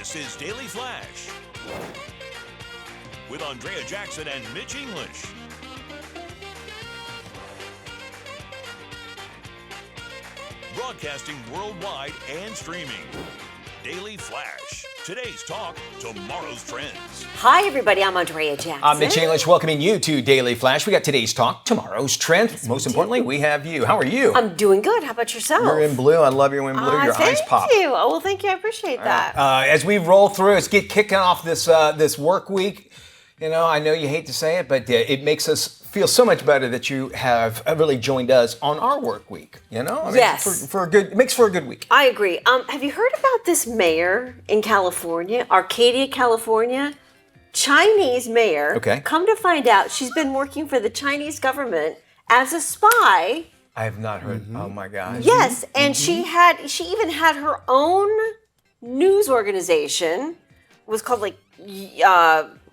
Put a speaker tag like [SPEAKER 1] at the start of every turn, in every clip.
[SPEAKER 1] This is Daily Flash with Andrea Jackson and Mitch English. Broadcasting worldwide and streaming. Daily Flash. Today's talk, tomorrow's trends.
[SPEAKER 2] Hi, everybody. I'm Andrea Jackson.
[SPEAKER 3] I'm Mitch English, welcoming you to Daily Flash. We got today's talk, tomorrow's trend.
[SPEAKER 2] Yes,
[SPEAKER 3] Most importantly, we have you. How are you?
[SPEAKER 2] I'm doing good. How about yourself?
[SPEAKER 3] You're in blue. I love you in blue. Your eyes pop.
[SPEAKER 2] Thank you. Oh, well, thank you. I appreciate that.
[SPEAKER 3] As we roll through, let's get kicking off this work week. You know, I know you hate to say it, but it makes us feel so much better that you have really joined us on our work week. You know,
[SPEAKER 2] Yes.
[SPEAKER 3] it makes for a good week.
[SPEAKER 2] I agree. Have you heard about this mayor in California, Arcadia, California? Chinese mayor.
[SPEAKER 3] Okay.
[SPEAKER 2] Come to find out, she's been working for the Chinese government as a spy.
[SPEAKER 3] I have not heard. Oh my gosh.
[SPEAKER 2] Yes, and she even had her own news organization. It was called like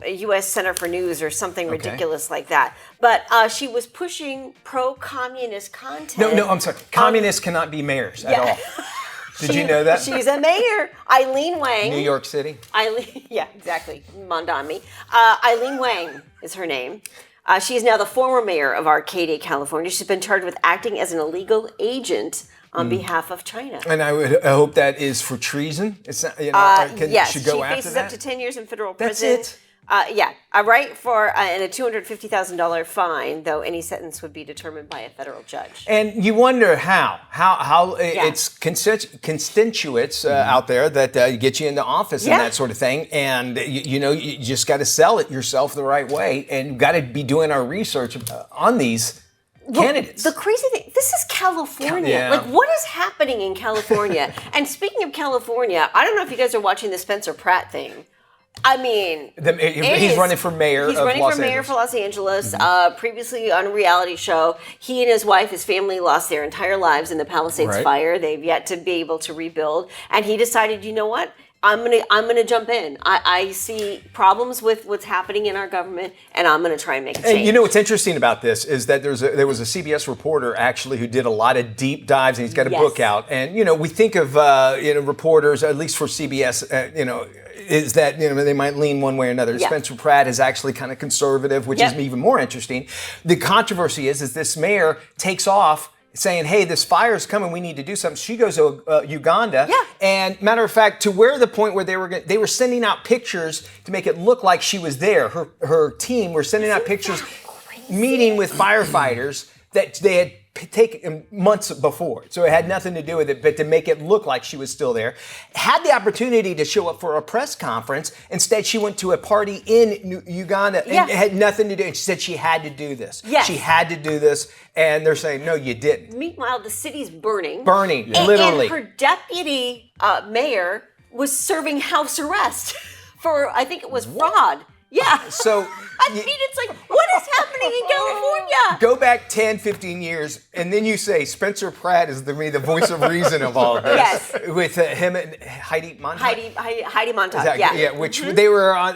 [SPEAKER 2] U.S. Center for News or something ridiculous like that. But she was pushing pro-communist content.
[SPEAKER 3] No, I'm sorry. Communists cannot be mayors at all. Did you know that?
[SPEAKER 2] She's a mayor. Eileen Wang.
[SPEAKER 3] New York City.
[SPEAKER 2] Yeah, exactly. Mondami. Eileen Wang is her name. She is now the former mayor of Arcadia, California. She's been charged with acting as an illegal agent on behalf of China.
[SPEAKER 3] And I hope that is for treason. It's not,
[SPEAKER 2] Yes,
[SPEAKER 3] should go
[SPEAKER 2] she
[SPEAKER 3] after
[SPEAKER 2] faces
[SPEAKER 3] that?
[SPEAKER 2] up to 10 years in federal
[SPEAKER 3] That's
[SPEAKER 2] prison.
[SPEAKER 3] it?
[SPEAKER 2] Right, and a $250,000 fine, though any sentence would be determined by a federal judge.
[SPEAKER 3] And you wonder how it's constituents out there that get you into office and that sort of thing. And, you just got to sell it yourself the right way and got to be doing our research on these candidates.
[SPEAKER 2] The crazy thing, this is California.
[SPEAKER 3] Yeah.
[SPEAKER 2] Like, what is happening in California? And speaking of California, I don't know if you guys are watching the Spencer Pratt thing. I mean,
[SPEAKER 3] he's running for mayor.
[SPEAKER 2] He's running for mayor for Los Angeles. Previously on a reality show, he and his wife, his family, lost their entire lives in the Palisades fire. They've yet to be able to rebuild. And he decided, you know what? I'm gonna jump in. I see problems with what's happening in our government, and I'm gonna try and make a change.
[SPEAKER 3] And you know what's interesting about this is that there was a CBS reporter actually who did a lot of deep dives, and he's got a book out. And we think of reporters, at least for CBS, is that they might lean one way or another. Spencer Pratt is actually kind of conservative, which is even more interesting. The controversy is this mayor takes off saying, hey, this fire's coming, we need to do something. She goes to Uganda. And matter of fact, to where the point where they were sending out pictures to make it look like she was there. Her team were sending out pictures, meeting with firefighters that they had taken months before. So it had nothing to do with it, but to make it look like she was still there. Had the opportunity to show up for a press conference. Instead, she went to a party in Uganda and it had nothing to do. And she said she had to do this. She had to do this. And they're saying, no, you didn't.
[SPEAKER 2] Meanwhile, the city's burning.
[SPEAKER 3] Literally.
[SPEAKER 2] And her deputy mayor was serving house arrest for, I think it was fraud. So I mean, it's like, what is happening in California?
[SPEAKER 3] Go back 10, 15 years, and then you say Spencer Pratt is the voice of reason of all of this. With him and Heidi Montag.
[SPEAKER 2] Heidi Montag,
[SPEAKER 3] which they were on,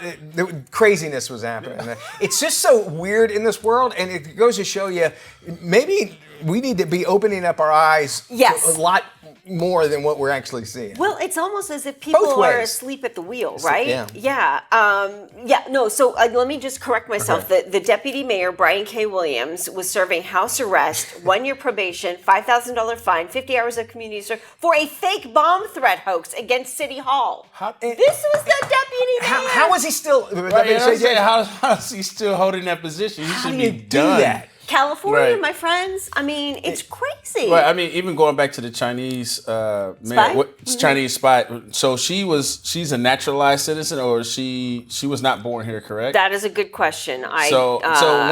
[SPEAKER 3] craziness was happening. It's just so weird in this world, and it goes to show you, maybe we need to be opening up our eyes a lot more than what we're actually seeing.
[SPEAKER 2] Well, it's almost as if people are asleep at the wheel, right? So let me just correct myself. The deputy mayor, Brian K. Williams, was serving house arrest, 1-year probation, $5,000 fine, 50 hours of community service for a fake bomb threat hoax against City Hall. This was the deputy mayor.
[SPEAKER 3] How is he still?
[SPEAKER 4] How is he still holding that position? He should be done.
[SPEAKER 3] That?
[SPEAKER 2] California, my friends. I mean, it's crazy.
[SPEAKER 4] Right. I mean, even going back to the Chinese Chinese spy. So she's a naturalized citizen, or she was not born here, correct?
[SPEAKER 2] That is a good question. I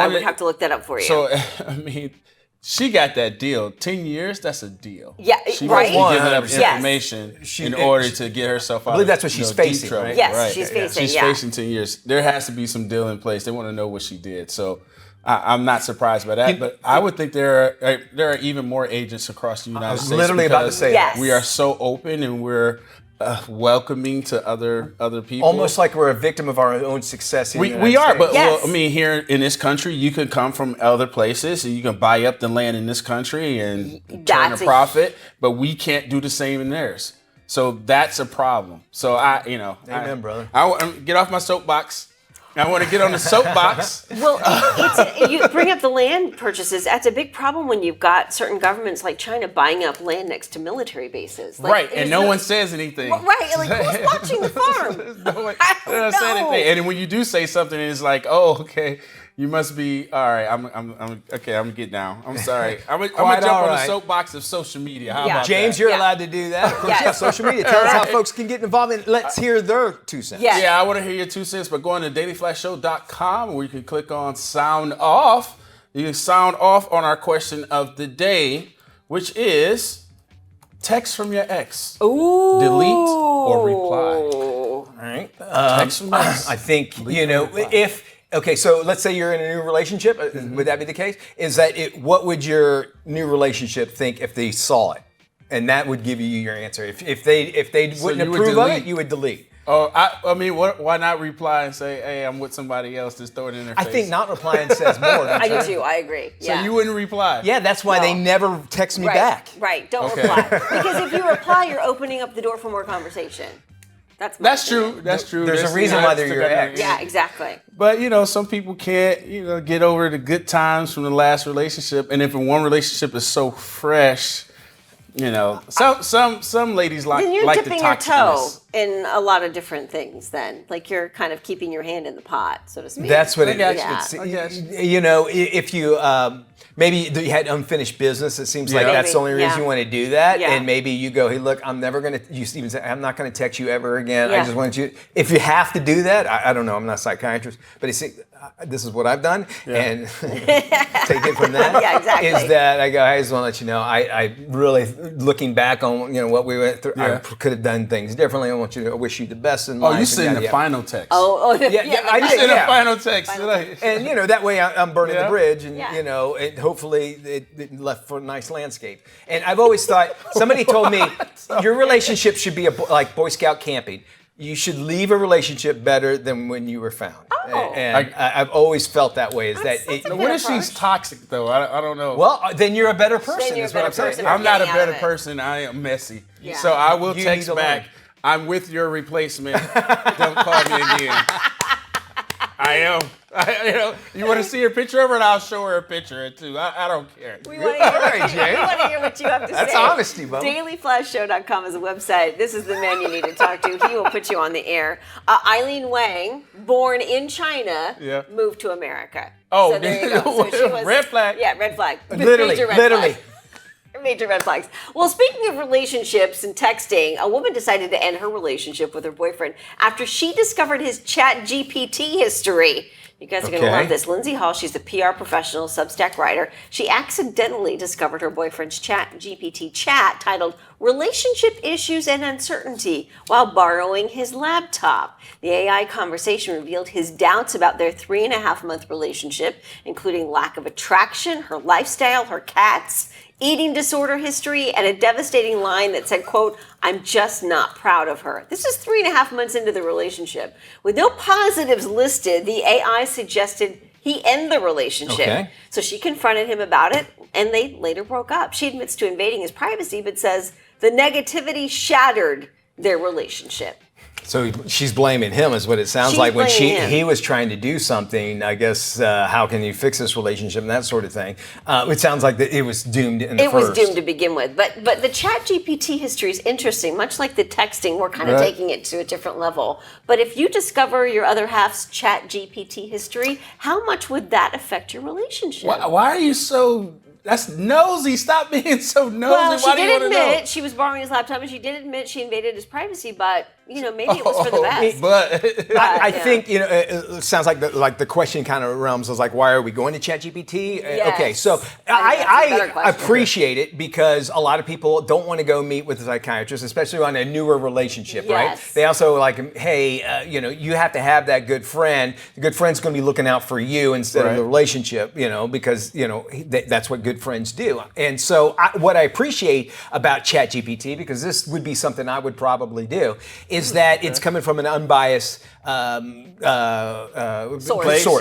[SPEAKER 2] would have to look that up for you.
[SPEAKER 4] So I mean, she got that deal. 10 years, that's a deal.
[SPEAKER 2] Yeah,
[SPEAKER 4] she must be giving up information in order to get herself out.
[SPEAKER 3] I believe that's what she's facing, right?
[SPEAKER 2] Yes, she's facing.
[SPEAKER 4] She's facing 10 years. There has to be some deal in place. They want to know what she did. So I'm not surprised by that, but I would think there are even more agents across the United States.
[SPEAKER 3] I was literally about to say that.
[SPEAKER 4] We are so open and we're welcoming to other people.
[SPEAKER 3] Almost like we're a victim of our own success.
[SPEAKER 4] We are, but well, I mean, here in this country, you can come from other places and you can buy up the land in this country and turn a profit, but we can't do the same in theirs. So that's a problem. So
[SPEAKER 3] Amen, brother.
[SPEAKER 4] I want to get off my soapbox. I want to get on the soapbox.
[SPEAKER 2] Well, you bring up the land purchases. That's a big problem when you've got certain governments like China buying up land next to military bases. Like,
[SPEAKER 4] Right, and no one says anything.
[SPEAKER 2] Right, like who's watching the farm?
[SPEAKER 4] No one
[SPEAKER 2] I don't
[SPEAKER 4] say
[SPEAKER 2] know.
[SPEAKER 4] anything. And when you do say something, it's like, oh, okay, you must be all right. I'm okay. I'm gonna get down. I'm sorry. I'm gonna jump on the soapbox of social media. How about
[SPEAKER 3] James,
[SPEAKER 4] that?
[SPEAKER 3] you're allowed to do that. Of course, yeah, social media. Tell us how folks can get involved, and let's hear their 2 cents.
[SPEAKER 2] Yeah.
[SPEAKER 4] Yeah, I want to hear your 2 cents, but go on to dailyflashshow.com where you can click on sound off. You can sound off on our question of the day, which is text from your ex.
[SPEAKER 2] Ooh.
[SPEAKER 4] Delete or reply.
[SPEAKER 3] All right.
[SPEAKER 4] Text from your ex.
[SPEAKER 3] I think, okay, so let's say you're in a new relationship. Would that be the case? Is that what would your new relationship think if they saw it? And that would give you your answer. If they wouldn't approve of it, you would delete.
[SPEAKER 4] Oh, I mean, why not reply and say, "Hey, I'm with somebody else," just throw it in their face?
[SPEAKER 3] I think not replying says more.
[SPEAKER 2] I do too. I agree.
[SPEAKER 4] So
[SPEAKER 2] Yeah.
[SPEAKER 4] you wouldn't reply?
[SPEAKER 3] Yeah, that's why they never text me back.
[SPEAKER 2] Right. Don't reply because if you reply, you're opening up the door for more conversation. That's
[SPEAKER 4] true. That's true.
[SPEAKER 3] There's a reason why they're your ex.
[SPEAKER 2] Yeah, exactly.
[SPEAKER 4] But some people can't, get over the good times from the last relationship, and if one relationship is so fresh, some ladies like
[SPEAKER 2] then you're
[SPEAKER 4] like
[SPEAKER 2] dipping
[SPEAKER 4] the
[SPEAKER 2] your toe
[SPEAKER 4] toxicness.
[SPEAKER 2] in a lot of different things. Then, like you're kind of keeping your hand in the pot, so to speak.
[SPEAKER 3] That's what it is.
[SPEAKER 2] Yeah.
[SPEAKER 3] If you maybe you had unfinished business, it seems like that's the only reason you want to do that.
[SPEAKER 2] Yeah.
[SPEAKER 3] And maybe you go, hey, look, I'm never going to. You even say, I'm not going to text you ever again.
[SPEAKER 2] Yeah.
[SPEAKER 3] I just want you. If you have to do that, I don't know. I'm not a psychiatrist, but you see, this is what I've done, and take it from that.
[SPEAKER 2] Yeah, exactly.
[SPEAKER 3] Is that I go, I just want to let you know, I really looking back on what we went through, I could have done things differently. I want you to wish you the best in life.
[SPEAKER 4] Oh, you sent the final text.
[SPEAKER 2] Oh,
[SPEAKER 3] I did.
[SPEAKER 4] sent a final text.
[SPEAKER 3] And that way I'm burning the bridge, and
[SPEAKER 2] Yeah.
[SPEAKER 3] and hopefully it left for a nice landscape. And I've always thought, somebody told me your relationship should be like Boy Scout camping. You should leave a relationship better than when you were found.
[SPEAKER 2] Oh.
[SPEAKER 3] And I've always felt that way.
[SPEAKER 4] What if she's toxic though? I don't know.
[SPEAKER 3] Well, then you're a better person.
[SPEAKER 2] you're
[SPEAKER 3] Is
[SPEAKER 2] a
[SPEAKER 3] what
[SPEAKER 2] better
[SPEAKER 3] I'm saying.
[SPEAKER 2] person.
[SPEAKER 4] I'm not a
[SPEAKER 2] getting out
[SPEAKER 4] better
[SPEAKER 2] of it.
[SPEAKER 4] person. I am messy.
[SPEAKER 2] Yeah.
[SPEAKER 4] So I will
[SPEAKER 3] You
[SPEAKER 4] text
[SPEAKER 3] need to
[SPEAKER 4] back.
[SPEAKER 3] learn.
[SPEAKER 4] I'm with your replacement. Don't call me again. I am. You want to see her picture of her, and I'll show her a picture too. I don't care.
[SPEAKER 2] We want to hear what you have to say.
[SPEAKER 3] That's honesty, Bo.
[SPEAKER 2] DailyFlashShow.com is a website. This is the man you need to talk to. He will put you on the air. Eileen Wang, born in China, moved to America.
[SPEAKER 4] Oh,
[SPEAKER 2] so there you go. So she was,
[SPEAKER 4] red flag.
[SPEAKER 2] Yeah, red flag.
[SPEAKER 3] Literally.
[SPEAKER 2] Major red flags. Well, speaking of relationships and texting, a woman decided to end her relationship with her boyfriend after she discovered his ChatGPT history. You guys are going to love this. Lindsay Hall, she's a PR professional, Substack writer. She accidentally discovered her boyfriend's ChatGPT chat titled Relationship Issues and Uncertainty while borrowing his laptop. The AI conversation revealed his doubts about their 3.5-month relationship, including lack of attraction, her lifestyle, her cats, eating disorder history, and a devastating line that said, quote, I'm just not proud of her. This is 3.5 months into the relationship. With no positives listed, the AI suggested he end the relationship.
[SPEAKER 3] Okay.
[SPEAKER 2] So she confronted him about it, and they later broke up. She admits to invading his privacy, but says the negativity shattered their relationship.
[SPEAKER 3] So she's blaming him, is what it sounds
[SPEAKER 2] She's
[SPEAKER 3] like, when
[SPEAKER 2] blaming him.
[SPEAKER 3] he was trying to do something. I guess how can you fix this relationship and that sort of thing. It sounds like that it was doomed in the first.
[SPEAKER 2] It was doomed to begin with, but the ChatGPT history is interesting. Much like the texting, we're kind of taking it to a different level. But if you discover your other half's ChatGPT history, how much would that affect your relationship?
[SPEAKER 4] Why are you so? That's nosy. Stop being so nosy.
[SPEAKER 2] Well, she
[SPEAKER 4] Why do you
[SPEAKER 2] did
[SPEAKER 4] want to know?
[SPEAKER 2] admit she was borrowing his laptop, and she did admit she invaded his privacy. But maybe it was for the best.
[SPEAKER 4] But
[SPEAKER 3] I think it sounds like the question kind of realms is like, why are we going to ChatGPT?
[SPEAKER 2] Yes.
[SPEAKER 3] Okay, so
[SPEAKER 2] I
[SPEAKER 3] I appreciate it because a lot of people don't want to go meet with a psychiatrist, especially on a newer relationship, right?
[SPEAKER 2] Yes.
[SPEAKER 3] They also like, hey, you have to have that good friend. The good friend's going to be looking out for you instead of the relationship, because that's what good friends do. And so what I appreciate about ChatGPT, because this would be something I would probably do, is that it's coming from an unbiased source.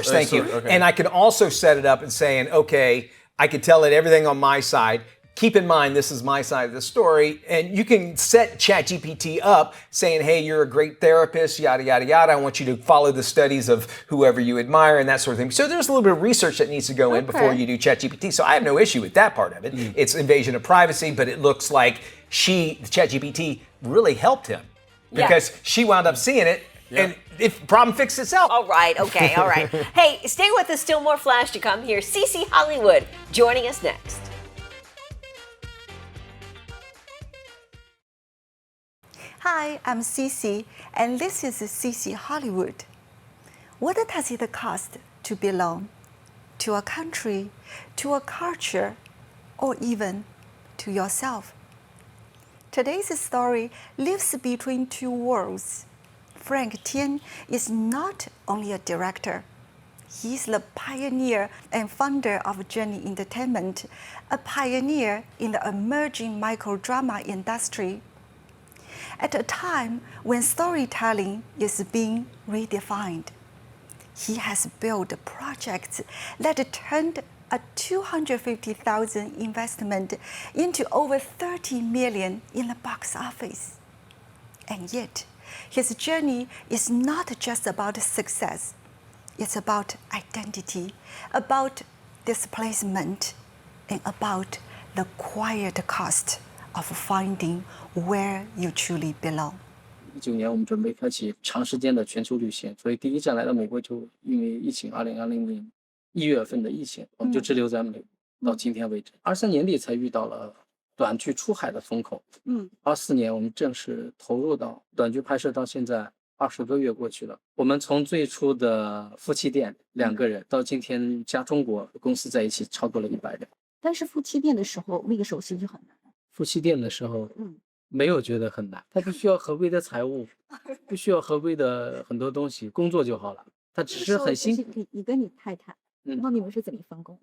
[SPEAKER 3] Thank you.
[SPEAKER 4] Okay.
[SPEAKER 3] And I can also set it up and saying, okay, I could tell it everything on my side. keep in mind, this is my side of the story. And you can set ChatGPT up saying, hey, you're a great therapist, yada, yada, yada. I want you to follow the studies of whoever you admire and that sort of thing. So there's a little bit of research that needs to go in before you do ChatGPT. So I have no issue with that part of it. It's invasion of privacy, but it looks like ChatGPT really helped him because she wound up seeing it. And if problem fixed itself.
[SPEAKER 2] All right, okay, all right. Hey, stay with us, still more Flash to come here. CC Hollywood joining us next.
[SPEAKER 5] Hi, I'm CC, and this is CC Hollywood. What does it cost to belong to a country, to a culture, or even to yourself? Today's story lives between two worlds. Frank Tian is not only a director, he's the pioneer and founder of Janie Entertainment, a pioneer in the emerging microdrama industry. At a time when storytelling is being redefined, he has built projects that turned a $250,000 investment into over $30 million in the box office. And yet, his journey is not just about success. It's about identity, about displacement, and about the quiet cost of finding where you truly belong.
[SPEAKER 6] 19年我们准备开启长时间的全球旅行，所以第一站来到美国就因为疫情，2020年1月份的疫情，我们就滞留在美国，到今天为止。23年底才遇到了短剧出海的风口。24年我们正式投入到短剧拍摄，到现在20个月过去了。我们从最初的夫妻店2个人，到今天加中国公司在一起超过了100人。
[SPEAKER 7] 但是夫妻店的时候，那个时候是不是很难？
[SPEAKER 6] 夫妻店的时候，没有觉得很难，他必须要合规的财务，必须要合规的很多东西，工作就好了。他只是很辛苦。
[SPEAKER 7] 你跟你太太，然后你们是怎么分工？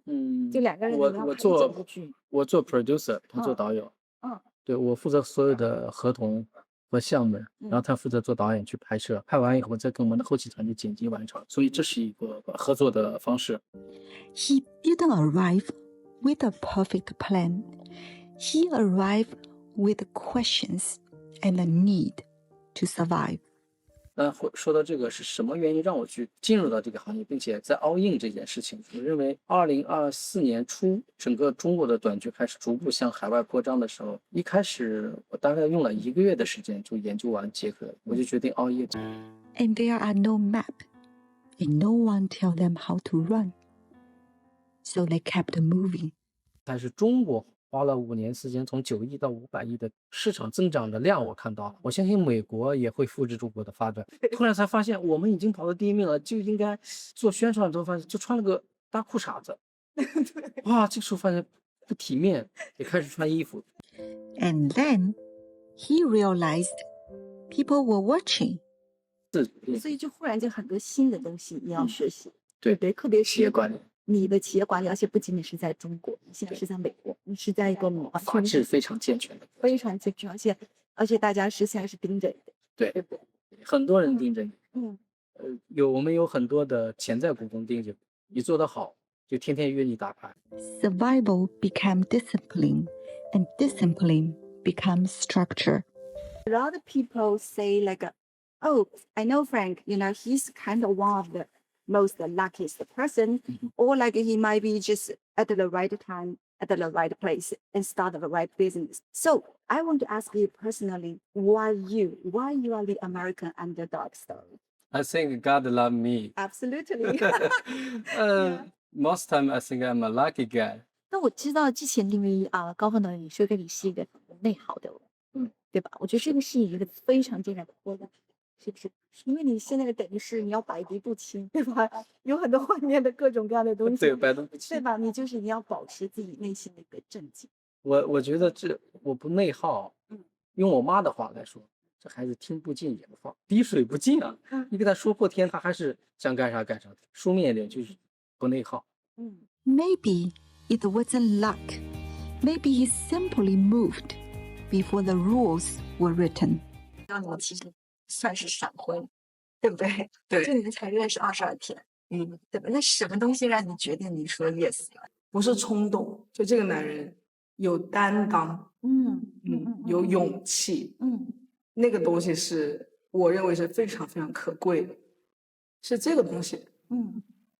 [SPEAKER 7] 就2个人，
[SPEAKER 6] 我做 producer， 他做导演。对，我负责所有的合同和项目，然后他负责做导演去拍摄，拍完以后再跟我们的后期团队剪辑完成，所以这是一个合作的方式。
[SPEAKER 5] He didn't arrive with a perfect plan. He arrived with questions and a need to survive.
[SPEAKER 6] 那说到这个是什么原因让我去进入到这个行业，并且在 all in 这件事情，我认为2024年初，整个中国的短剧开始逐步向海外扩张的时候，一开始我大概用了1个月的时间就研究完结合，我就决定 all in。And
[SPEAKER 5] there are no map, and no one tell them how to run. So they kept moving.
[SPEAKER 6] 但是中国花了5年时间，从9亿到500亿的市场增长的量，我看到了。我相信美国也会复制中国的发展。突然才发现，我们已经跑到第1名了，就应该做宣传的时候发现，就穿了个大裤衩子。哇，这个时候发现不体面，也开始穿衣服。
[SPEAKER 5] And then he realized people were watching.
[SPEAKER 7] 所以就忽然间很多新的东西你要学习。
[SPEAKER 6] 对，
[SPEAKER 7] 特别是
[SPEAKER 6] 企业管理。
[SPEAKER 7] 你的企业管理，而且不仅仅是在中国，你现在是在美国，你是在一个
[SPEAKER 6] 法治非常健全的，
[SPEAKER 7] 非常健全，而且大家现在是盯着你的，
[SPEAKER 6] 对，很多人盯着你，我们有很多的潜在股东盯着你做得好，就天天约你打牌。
[SPEAKER 5] Survival became discipline, and discipline becomes structure.
[SPEAKER 7] A lot of people say like, oh, I know Frank, he's kind of one of the most luckiest person, or like he might be just at the right time, at the right place, and start the right business. So I want to ask you personally, why you are the American underdog story?
[SPEAKER 6] I think God love me.
[SPEAKER 7] Absolutely.
[SPEAKER 6] Most time I think I'm a lucky guy.
[SPEAKER 7] 那我知道之前因为高峰导演说跟你是一个内耗的人，对吧？我觉得这个是一个非常重要的波段。是不是？因为你现在等于是你要百毒不侵，对吧？有很多外面的各种各样的东西，
[SPEAKER 6] 对，百毒不侵，
[SPEAKER 7] 对吧？你要保持自己内心的一个镇静。
[SPEAKER 6] 我觉得我不内耗，用我妈的话来说，这孩子听不进也不放，滴水不进啊。你给他说破天，他还是想干啥干啥。书面一点就是不内耗。
[SPEAKER 5] Maybe it wasn't luck. Maybe he simply moved before the rules were written.
[SPEAKER 8] 让你们其实算是闪婚，对不对？对，就你们才认识22天，对吧？那什么东西让你决定你说 yes 了？
[SPEAKER 9] 不是冲动，就这个男人
[SPEAKER 8] 有担当，有勇气，那个东西是我认为是非常非常可贵的，是这个东西，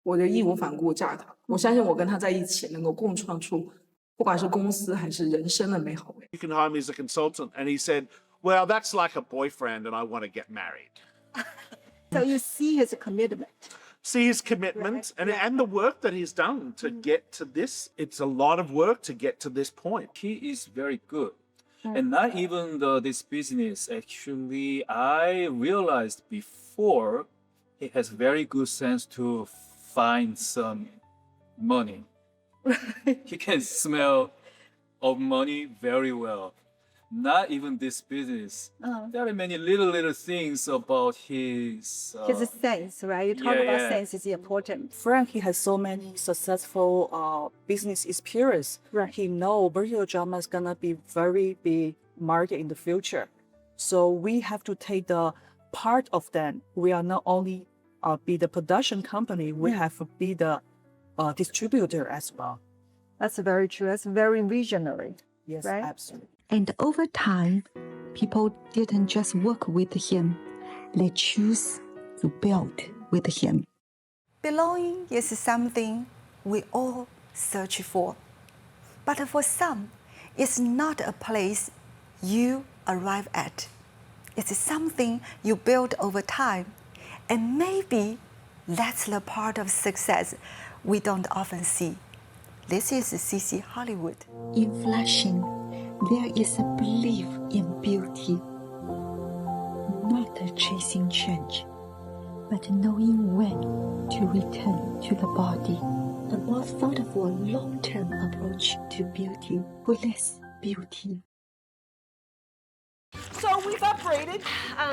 [SPEAKER 8] 我就义无反顾嫁他。我相信我跟他在一起能够共创出，不管是公司还是人生的美好未来。
[SPEAKER 9] You can hire me as a consultant. And he said, well, that's like a boyfriend and I want to get married.
[SPEAKER 7] So you see his commitment.
[SPEAKER 9] See his commitment and the work that he's done to get to this. It's a lot of work to get to this point.
[SPEAKER 6] He is very good. And not even this business, actually, I realized before he has very good sense to find some money. He can smell of money very well. Not even this business. There are many little things about his
[SPEAKER 7] sense, right? You talk about sense is important.
[SPEAKER 10] Frank, he has so many successful business experience.
[SPEAKER 7] Right.
[SPEAKER 10] He know virtual drama is gonna be very big market in the future. So we have to take the part of them. We are not only be the production company, we have to be the distributor as well.
[SPEAKER 7] That's very true. That's very visionary.
[SPEAKER 10] Yes,
[SPEAKER 7] right?
[SPEAKER 10] absolutely.
[SPEAKER 5] And over time, people didn't just work with him, they choose to build with him. Belonging is something we all search for. But for some, it's not a place you arrive at. It's something you build over time. And maybe that's the part of success we don't often see. This is CC Hollywood. In flashing, there is a belief in beauty, not chasing change, but knowing when to return to the body. A more thoughtful, long-term approach to beauty, less beauty.
[SPEAKER 2] So we've upgraded.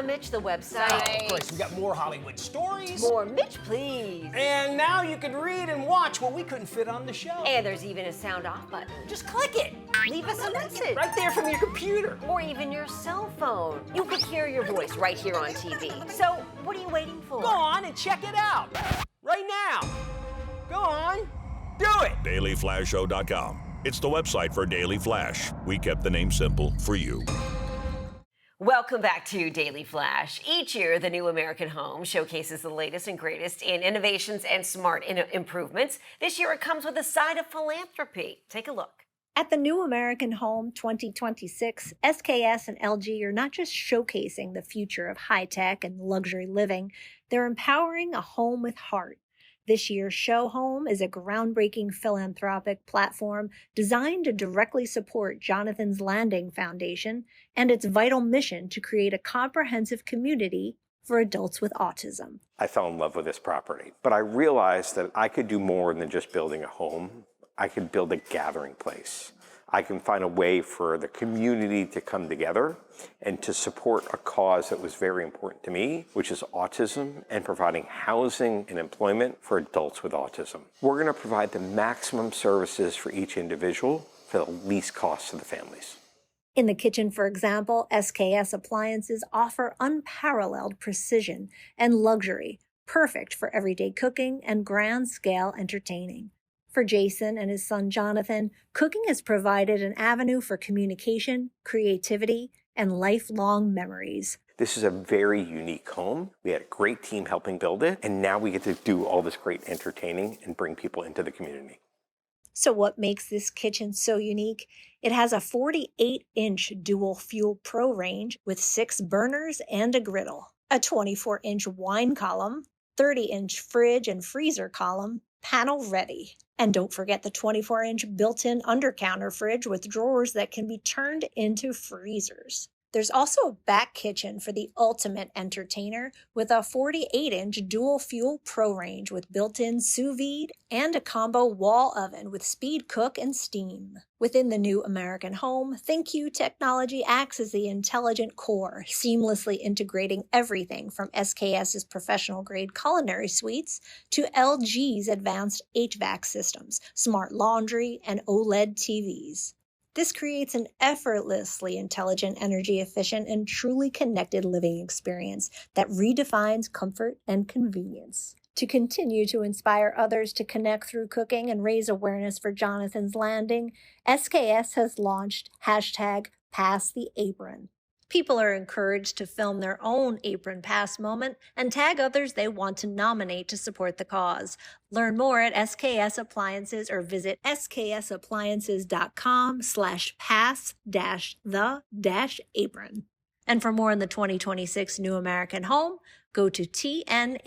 [SPEAKER 2] Mitch, the website.
[SPEAKER 11] Of course, we got more Hollywood stories.
[SPEAKER 2] More Mitch, please.
[SPEAKER 11] And now you can read and watch what we couldn't fit on the show.
[SPEAKER 2] And there's even a sound off button. Just click it. Leave us a message.
[SPEAKER 11] Right there from your computer.
[SPEAKER 2] Or even your cell phone. You could hear your voice right here on TV. So what are you waiting for?
[SPEAKER 11] Go on and check it out. Right now. Go on. Do it.
[SPEAKER 1] DailyFlashShow.com. It's the website for Daily Flash. We kept the name simple for you.
[SPEAKER 2] Welcome back to Daily Flash. Each year, the New American Home showcases the latest and greatest in innovations and smart improvements. This year, it comes with a side of philanthropy. Take a look.
[SPEAKER 12] At the New American Home 2026, SKS and LG are not just showcasing the future of high-tech and luxury living, they're empowering a home with heart. This year's Show Home is a groundbreaking philanthropic platform designed to directly support Jonathan's Landing Foundation and its vital mission to create a comprehensive community for adults with autism.
[SPEAKER 13] I fell in love with this property, but I realized that I could do more than just building a home. I could build a gathering place. I can find a way for the community to come together and to support a cause that was very important to me, which is autism and providing housing and employment for adults with autism. We're going to provide the maximum services for each individual for the least cost to the families.
[SPEAKER 12] In the kitchen, for example, SKS appliances offer unparalleled precision and luxury, perfect for everyday cooking and grand-scale entertaining. For Jason and his son Jonathan, cooking has provided an avenue for communication, creativity, and lifelong memories.
[SPEAKER 13] This is a very unique home. We had a great team helping build it, and now we get to do all this great entertaining and bring people into the community.
[SPEAKER 12] So what makes this kitchen so unique? It has a 48-inch dual fuel pro range with 6 burners and a griddle, a 24-inch wine column, 30-inch fridge and freezer column, panel ready. And don't forget the 24-inch built-in under-counter fridge with drawers that can be turned into freezers. There's also a back kitchen for the ultimate entertainer with a 48-inch dual-fuel pro range with built-in sous vide and a combo wall oven with speed cook and steam. Within the New American Home, ThinQ technology acts as the intelligent core, seamlessly integrating everything from SKS's professional-grade culinary suites to LG's advanced HVAC systems, smart laundry, and OLED TVs. This creates an effortlessly intelligent, energy-efficient, and truly connected living experience that redefines comfort and convenience. To continue to inspire others to connect through cooking and raise awareness for Jonathan's Landing, SKS has launched #PassTheApron. People are encouraged to film their own apron pass moment and tag others they want to nominate to support the cause. Learn more at SKS Appliances or visit sksappliances.com/pass-the-apron. And for more on the 2026 New American Home, go to tnah.com.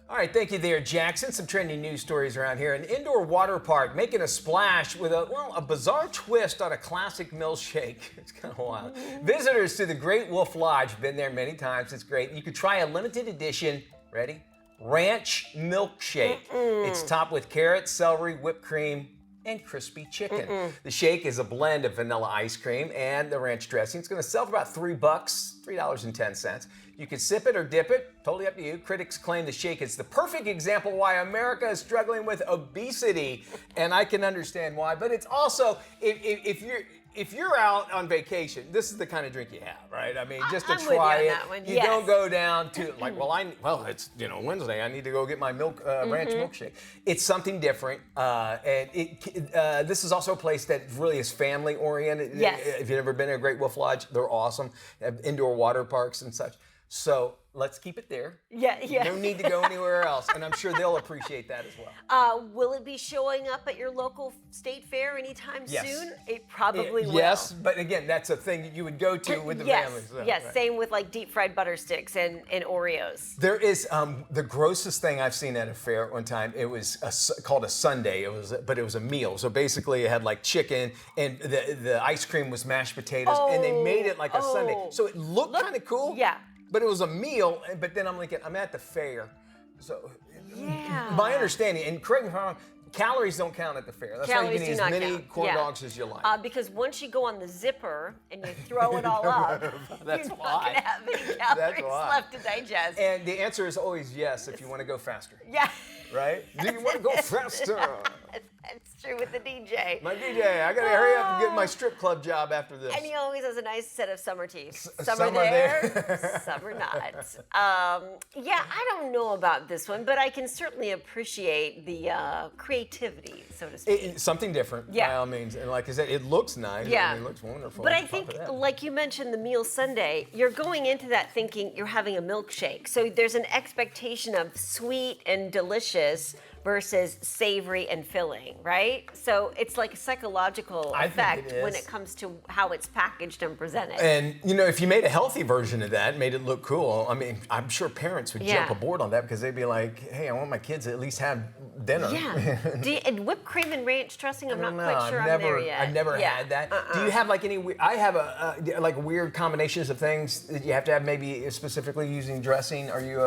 [SPEAKER 3] All right, thank you there, Jackson. Some trending news stories around here. An indoor water park making a splash with a bizarre twist on a classic milkshake. It's kind of wild. Visitors to the Great Wolf Lodge, been there many times. It's great. You could try a limited edition, ready? Ranch milkshake. It's topped with carrots, celery, whipped cream, and crispy chicken. The shake is a blend of vanilla ice cream and the ranch dressing. It's going to sell for about $3, $3.10. You can sip it or dip it, totally up to you. Critics claim the shake is the perfect example why America is struggling with obesity, and I can understand why. But it's also, if you're out on vacation, this is the kind of drink you have, right? I mean, just to try it. You don't go down to like, it's Wednesday. I need to go get my ranch milkshake. It's something different, and this is also a place that really is family oriented.
[SPEAKER 2] Yes.
[SPEAKER 3] If you've never been to a Great Wolf Lodge, they're awesome. They have indoor water parks and such. So let's keep it there.
[SPEAKER 2] Yeah.
[SPEAKER 3] No need to go anywhere else, and I'm sure they'll appreciate that as well.
[SPEAKER 2] Will it be showing up at your local state fair anytime soon? It probably will.
[SPEAKER 3] Yes, but again, that's a thing that you would go to with the family. So,
[SPEAKER 2] yes,
[SPEAKER 3] right.
[SPEAKER 2] same with like deep fried butter sticks and Oreos.
[SPEAKER 3] There is the grossest thing I've seen at a fair one time. It was called a sundae. But it was a meal. So basically, it had like chicken and the ice cream was mashed potatoes, and they made it like a sundae. So it looked kind of cool.
[SPEAKER 2] Yeah.
[SPEAKER 3] But it was a meal, but then I'm thinking, I'm at the fair. So my understanding, and correct me if I'm wrong, calories don't count at the fair. That's why you can eat as many corn dogs as you like.
[SPEAKER 2] Because once you go on the zipper and you throw it all up,
[SPEAKER 3] That's
[SPEAKER 2] you're
[SPEAKER 3] why.
[SPEAKER 2] not going to have any calories left to digest.
[SPEAKER 3] And the answer is always yes if you want to go faster.
[SPEAKER 2] Yeah.
[SPEAKER 3] Right? Do you want to go faster?
[SPEAKER 2] That's true with the DJ.
[SPEAKER 3] My DJ, I gotta hurry up and get my strip club job after this.
[SPEAKER 2] And he always has a nice set of summer teeth.
[SPEAKER 3] Summer
[SPEAKER 2] there, summer not. I don't know about this one, but I can certainly appreciate the creativity, so to speak.
[SPEAKER 3] Something different, by all means. And like I said, it looks nice.
[SPEAKER 2] Yeah.
[SPEAKER 3] I mean, it looks wonderful.
[SPEAKER 2] But I think, like you mentioned, the meal sundae, you're going into that thinking you're having a milkshake. So there's an expectation of sweet and delicious versus savory and filling, right? So it's like a psychological effect when it comes to how it's packaged and presented.
[SPEAKER 3] And, if you made a healthy version of that, made it look cool, I mean, I'm sure parents would jump aboard on that because they'd be like, hey, I want my kids to at least have dinner.
[SPEAKER 2] Yeah. And whipped cream and ranch dressing, I'm not quite sure I'm there yet.
[SPEAKER 3] I've never had that. Do you have like any, I have like weird combinations of things that you have to have maybe specifically using dressing? Are you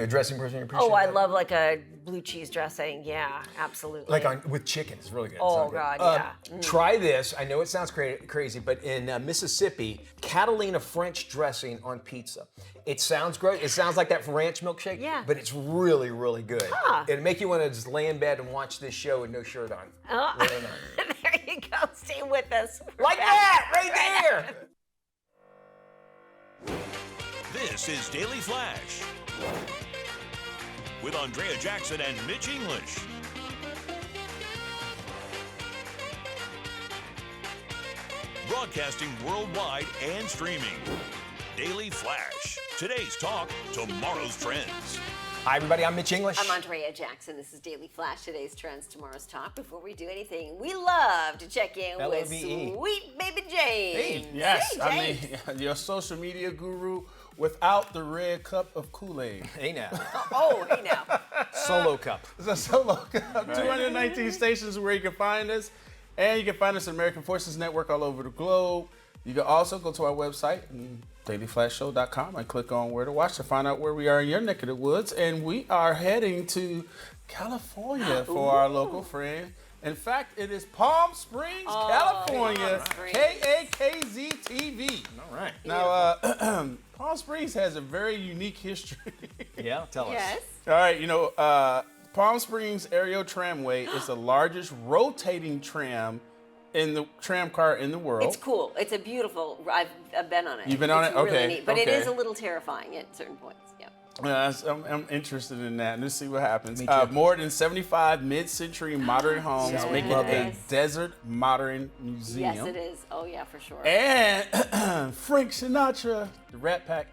[SPEAKER 3] a dressing person?
[SPEAKER 2] I love like a blue cheese dressing. Yeah, absolutely.
[SPEAKER 3] Like with chicken, it's really good.
[SPEAKER 2] Oh, God, yeah.
[SPEAKER 3] Try this. I know it sounds crazy, but in Mississippi, Catalina French dressing on pizza. It sounds great. It sounds like that ranch milkshake, but it's really, really good. It'll make you want to just lay in bed and watch this show with no shirt on. Really nice.
[SPEAKER 2] There you go. Stay with us.
[SPEAKER 3] Like that, right there.
[SPEAKER 1] This is Daily Flash with Andrea Jackson and Mitch English. Broadcasting worldwide and streaming. Daily Flash. Today's talk, tomorrow's trends.
[SPEAKER 3] Hi, everybody. I'm Mitch English.
[SPEAKER 2] I'm Andrea Jackson. This is Daily Flash. Today's trends, tomorrow's talk. Before we do anything, we love to check in with sweet baby James.
[SPEAKER 4] Hey, yes.
[SPEAKER 2] Hey, James.
[SPEAKER 4] I mean, your social media guru without the red cup of Kool-Aid.
[SPEAKER 3] Hey now.
[SPEAKER 2] Hey now.
[SPEAKER 3] Solo cup.
[SPEAKER 4] It's a solo cup. 219 stations where you can find us. And you can find us at American Forces Network all over the globe. You can also go to our website, dailyflashshow.com, and click on where to watch to find out where we are in your neck of the woods. And we are heading to California for our local friend. In fact, it is Palm Springs, California, KAKZ-TV.
[SPEAKER 3] All right.
[SPEAKER 4] Now, Palm Springs has a very unique history.
[SPEAKER 3] Yeah, tell us.
[SPEAKER 2] Yes.
[SPEAKER 4] All right, Palm Springs Aerial Tramway is the largest rotating tram car in the world.
[SPEAKER 2] It's cool. It's a beautiful. I've been on it.
[SPEAKER 4] You've been on it?
[SPEAKER 2] It's
[SPEAKER 4] Okay.
[SPEAKER 2] Really neat, but it is a little terrifying at certain points. Yeah.
[SPEAKER 4] I'm interested in that. Let's see what happens. More than 75 mid-century modern homes make it a desert modern museum.
[SPEAKER 2] Yes, it is. Oh, yeah, for sure.
[SPEAKER 4] And Frank Sinatra, the Rat Pack,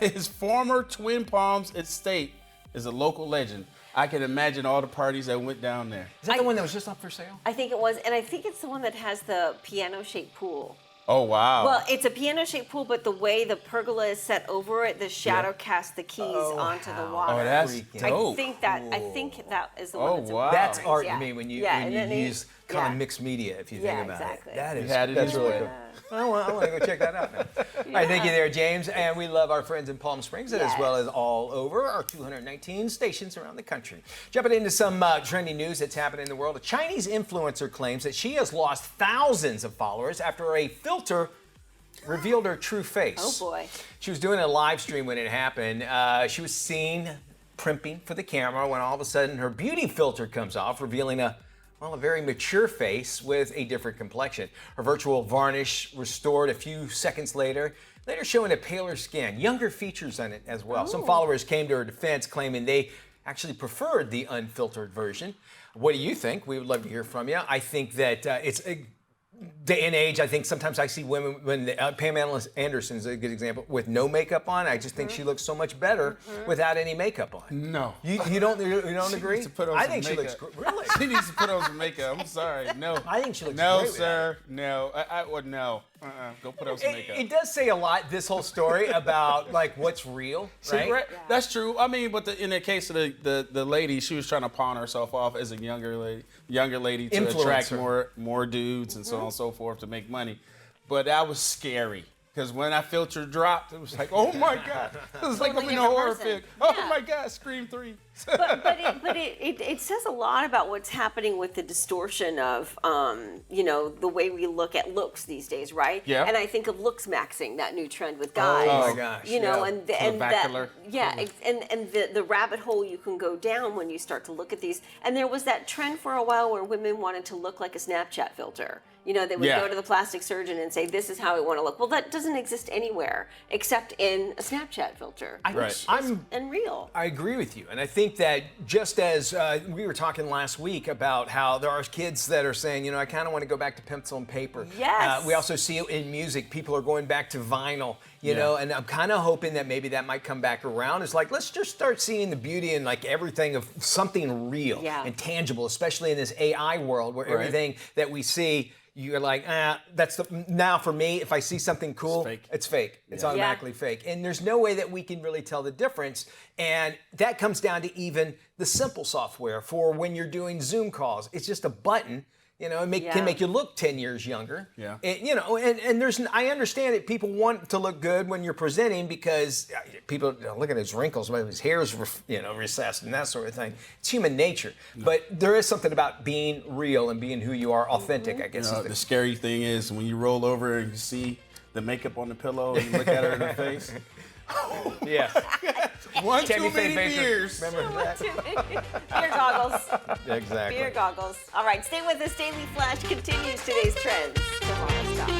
[SPEAKER 4] his former Twin Palms estate is a local legend. I can imagine all the parties that went down there.
[SPEAKER 3] Is that the one that was just up for sale?
[SPEAKER 2] I think it was, and I think it's the one that has the piano-shaped pool.
[SPEAKER 4] Oh, wow.
[SPEAKER 2] Well, it's a piano-shaped pool, but the way the pergola is set over it, the shadow casts the keys onto the water.
[SPEAKER 4] Oh, that's dope.
[SPEAKER 2] I think that is the one that's
[SPEAKER 4] wow.
[SPEAKER 3] That's art
[SPEAKER 2] yeah.
[SPEAKER 3] to me when you
[SPEAKER 2] Yeah,
[SPEAKER 3] use kind of mixed media, if you think about
[SPEAKER 2] exactly.
[SPEAKER 3] it. That is
[SPEAKER 4] that's
[SPEAKER 3] really cool. I want to go check that out now. All right, thank you there, James. And we love our friends in Palm Springs as well as all over our 219 stations around the country. Jumping into some trending news that's happening in the world. A Chinese influencer claims that she has lost thousands of followers after a filter revealed her true face.
[SPEAKER 2] Oh, boy.
[SPEAKER 3] She was doing a live stream when it happened. She was seen primping for the camera when all of a sudden her beauty filter comes off, revealing a very mature face with a different complexion. Her virtual varnish restored a few seconds later showing a paler skin, younger features on it as well.
[SPEAKER 2] Ooh.
[SPEAKER 3] Some followers came to her defense, claiming they actually preferred the unfiltered version. What do you think? We would love to hear from you. I think that it's a day and age. I think sometimes I see women, when Pam Anderson is a good example, with no makeup on. I just think she looks so much better without any makeup on.
[SPEAKER 4] No.
[SPEAKER 3] You don't agree?
[SPEAKER 4] Needs to put on
[SPEAKER 3] I
[SPEAKER 4] some
[SPEAKER 3] think
[SPEAKER 4] makeup.
[SPEAKER 3] she looks really.
[SPEAKER 4] She needs to put on some makeup. I'm sorry. No.
[SPEAKER 3] I think she looks
[SPEAKER 4] no,
[SPEAKER 3] great.
[SPEAKER 4] sir. No. I would no. Go put on some makeup.
[SPEAKER 3] It does say a lot, this whole story, about like what's real, right?
[SPEAKER 4] See, that's true. I mean, but in the case of the lady, she was trying to pawn herself off as a younger lady to attract more dudes and so on and so forth to make money. But that was scary. Because when that filter dropped, it was like, oh my God. It was like I'm in a horror film. Oh my God, Scream 3.
[SPEAKER 2] but it says a lot about what's happening with the distortion of, the way we look at looks these days, right?
[SPEAKER 4] Yeah.
[SPEAKER 2] And I think of looks maxing, that new trend with guys.
[SPEAKER 3] Oh my gosh.
[SPEAKER 2] And the rabbit hole you can go down when you start to look at these. And there was that trend for a while where women wanted to look like a Snapchat filter. They would go to the plastic surgeon and say, this is how I want to look. Well, that doesn't exist anywhere except in a Snapchat filter. And real.
[SPEAKER 3] I agree with you. And I think that just as we were talking last week about how there are kids that are saying, I kind of want to go back to pencil and paper.
[SPEAKER 2] Yes.
[SPEAKER 3] We also see it in music. People are going back to vinyl, know, and I'm kind of hoping that maybe that might come back around. It's like, let's just start seeing the beauty in like everything of something real and tangible, especially in this AI world where everything that we see, you're like, now for me, if I see something cool, it's fake. It's automatically fake. And there's no way that we can really tell the difference. And that comes down to even the simple software for when you're doing Zoom calls. It's just a button. It can make you look 10 years younger.
[SPEAKER 4] Yeah.
[SPEAKER 3] And I understand that people want to look good when you're presenting because people look at his wrinkles, maybe his hair is recessed and that sort of thing. It's human nature. No. But there is something about being real and being who you are, authentic, I guess.
[SPEAKER 4] The scary thing is when you roll over and you see the makeup on the pillow and you look at her in her face.
[SPEAKER 3] Yeah.
[SPEAKER 4] One too many beers.
[SPEAKER 3] Remember that?
[SPEAKER 2] Beer goggles.
[SPEAKER 3] Exactly.
[SPEAKER 2] Beer goggles. All right, stay with us. Daily Flash continues today's trends. Tomorrow's stop.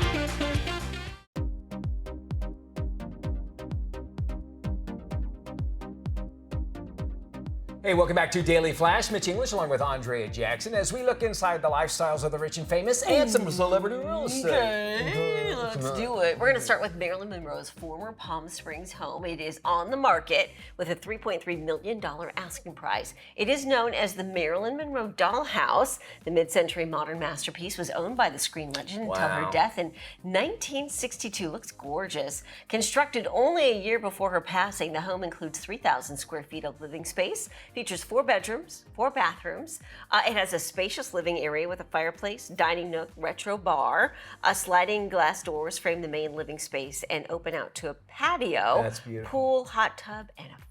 [SPEAKER 14] Hey, welcome back to Daily Flash. Mitch English along with Andrea Jackson as we look inside the lifestyles of the rich and famous and some celebrity real estate.
[SPEAKER 2] Okay, let's do it. We're going to start with Marilyn Monroe's former Palm Springs home. It is on the market with a $3.3 million asking price. It is known as the Marilyn Monroe Dollhouse. The mid-century modern masterpiece was owned by the screen legend until her death in 1962. Looks gorgeous. Constructed only a year before her passing, the home includes 3,000 square feet of living space. Features 4 bedrooms, 4 bathrooms. It has a spacious living area with a fireplace, dining nook, retro bar. Sliding glass doors frame the main living space and open out to a patio.
[SPEAKER 3] That's beautiful.
[SPEAKER 2] Pool, hot tub, and a fireplace.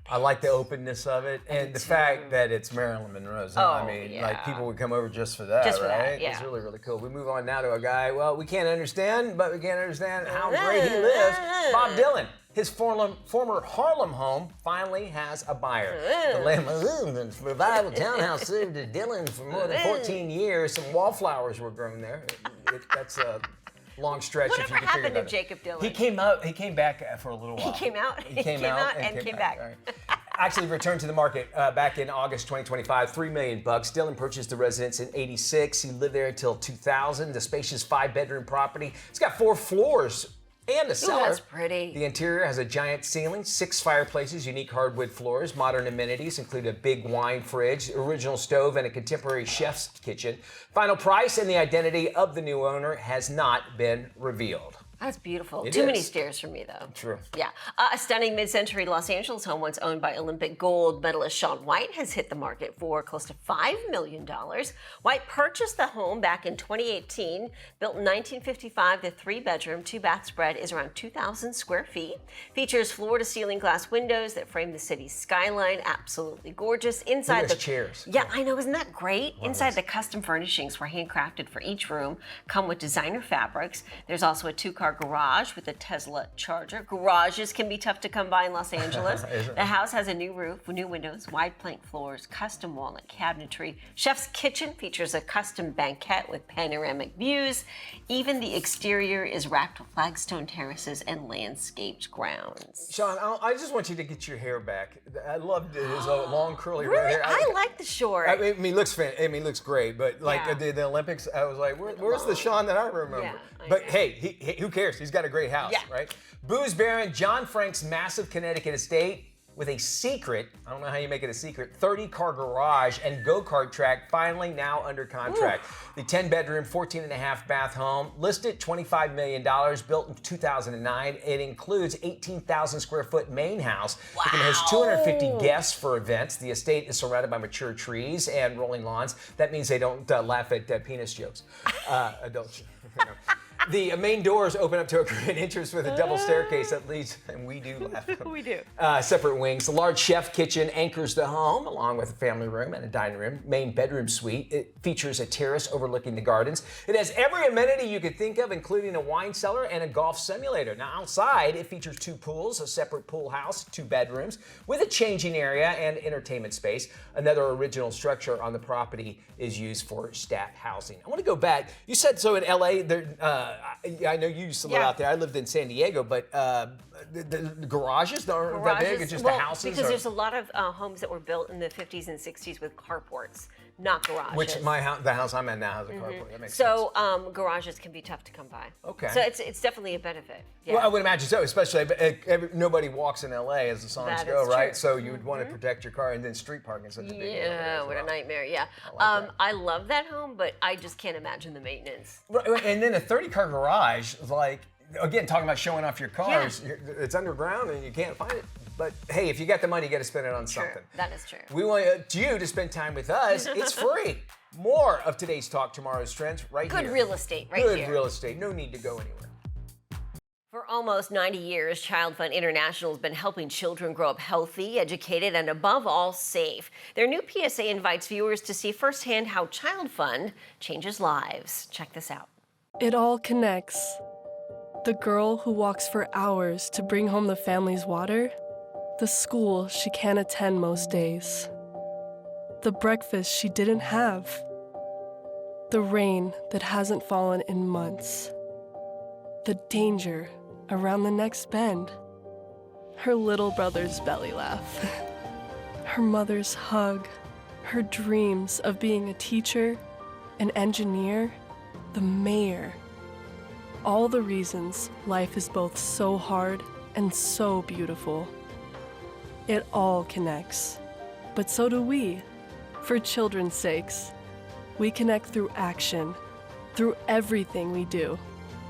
[SPEAKER 3] I like the openness of it and the fact that it's Marilyn Monroe's. Like people would come over just for that, right?
[SPEAKER 2] Yeah.
[SPEAKER 3] It's really, really cool. We move on now to a guy, we can't understand, but we can't understand how great he lives. Bob Dylan. His former Harlem home finally has a buyer. The Limousine Revival Townhouse served to Dylan for more than 14 years. Some wallflowers were grown there. That's
[SPEAKER 14] long stretch.
[SPEAKER 2] Whatever
[SPEAKER 14] if you
[SPEAKER 2] happened to
[SPEAKER 14] it.
[SPEAKER 2] Jacob Dylan?
[SPEAKER 14] He came back for a little while.
[SPEAKER 2] He came out.
[SPEAKER 14] He came out and came back. Right. Actually returned to the market back in August 2025, $3 million. Dylan purchased the residence in '86. He lived there until 2000. The spacious 5-bedroom property. It's got 4 floors and a cellar.
[SPEAKER 2] Ooh, that's pretty.
[SPEAKER 14] The interior has a giant ceiling, 6 fireplaces, unique hardwood floors. Modern amenities include a big wine fridge, original stove, and a contemporary chef's kitchen. Final price and the identity of the new owner has not been revealed.
[SPEAKER 2] That's beautiful.
[SPEAKER 14] It
[SPEAKER 2] Too many
[SPEAKER 14] is.
[SPEAKER 2] stairs for me, though.
[SPEAKER 14] True.
[SPEAKER 2] Yeah. A stunning mid-century Los Angeles home once owned by Olympic gold medalist Shaun White has hit the market for close to $5 million. White purchased the home back in 2018. Built in 1955, the 3-bedroom, 2-bath spread is around 2,000 square feet. Features floor-to-ceiling glass windows that frame the city's skyline. Absolutely gorgeous. Inside
[SPEAKER 14] Look at
[SPEAKER 2] the
[SPEAKER 14] those chairs.
[SPEAKER 2] Yeah, I know. Isn't that great? Inside the custom furnishings were handcrafted for each room, come with designer fabrics. There's also a 2-car garage with a Tesla charger. Garages can be tough to come by in Los Angeles. The house has a new roof, new windows, wide plank floors, custom walnut cabinetry. Chef's kitchen features a custom banquette with panoramic views. Even the exterior is wrapped with flagstone terraces and landscaped grounds.
[SPEAKER 14] Shaun, I just want you to get your hair back. I loved his long curly red
[SPEAKER 2] Really?
[SPEAKER 14] hair.
[SPEAKER 2] I like the short.
[SPEAKER 14] I mean, he looks great, but like
[SPEAKER 2] Yeah.
[SPEAKER 14] the Olympics, I was like, where's the Shaun that I remember?
[SPEAKER 2] Yeah, I
[SPEAKER 14] But
[SPEAKER 2] know.
[SPEAKER 14] hey, who cares? He's got a great house, right? Booze Baron John Frank's massive Connecticut estate with a secret, I don't know how you make it a secret, 30-car garage and go-kart track finally now under contract. The 10-bedroom, 14.5-bath home listed $25 million, built in 2009. It includes 18,000 square foot main house. It can host 250 guests for events. The estate is surrounded by mature trees and rolling lawns. That means they don't laugh at penis jokes. Adults. You know. The main doors open up to a grand entrance with a double staircase that leads, and we do laugh.
[SPEAKER 2] We do.
[SPEAKER 14] Separate wings. The large chef kitchen anchors the home, along with a family room and a dining room. Main bedroom suite. It features a terrace overlooking the gardens. It has every amenity you could think of, including a wine cellar and a golf simulator. Now, outside, it features 2 pools, a separate pool house, 2 bedrooms, with a changing area and entertainment space. Another original structure on the property is used for staff housing. I want to go back. You said so in LA. I know you used to live out there. I lived in San Diego, but the garages aren't that big. It's just the houses.
[SPEAKER 2] Because there's a lot of homes that were built in the 50s and 60s with carports, not garages.
[SPEAKER 14] Which the house I'm in now has a carport. That makes sense.
[SPEAKER 2] So garages can be tough to come by.
[SPEAKER 14] Okay.
[SPEAKER 2] So it's definitely a benefit. Yeah.
[SPEAKER 14] Well, I would imagine so, especially nobody walks in LA as the songs
[SPEAKER 2] That
[SPEAKER 14] go,
[SPEAKER 2] is
[SPEAKER 14] right?
[SPEAKER 2] true.
[SPEAKER 14] So you would want to protect your car, and then street parking is such a big deal.
[SPEAKER 2] Yeah, what a nightmare. Yeah. I love that home, but I just can't imagine the maintenance.
[SPEAKER 14] Right, and then a 30-car garage, like, again, talking about showing off your cars, it's underground and you can't find it. But hey, if you got the money, you got to spend it on something.
[SPEAKER 2] That is true.
[SPEAKER 14] We want you to spend time with us. It's free. More of today's Talk, Tomorrow's Trends right here.
[SPEAKER 2] Good real estate right here.
[SPEAKER 14] Good real estate. No need to go anywhere.
[SPEAKER 2] For almost 90 years, Child Fund International has been helping children grow up healthy, educated, and above all, safe. Their new PSA invites viewers to see firsthand how Child Fund changes lives. Check this out.
[SPEAKER 15] It all connects. The girl who walks for hours to bring home the family's water, the school she can't attend most days, the breakfast she didn't have, the rain that hasn't fallen in months, the danger around the next bend, her little brother's belly laugh, her mother's hug, her dreams of being a teacher, an engineer, the mayor. All the reasons life is both so hard and so beautiful. It all connects, but so do we. For children's sakes, we connect through action, through everything we do,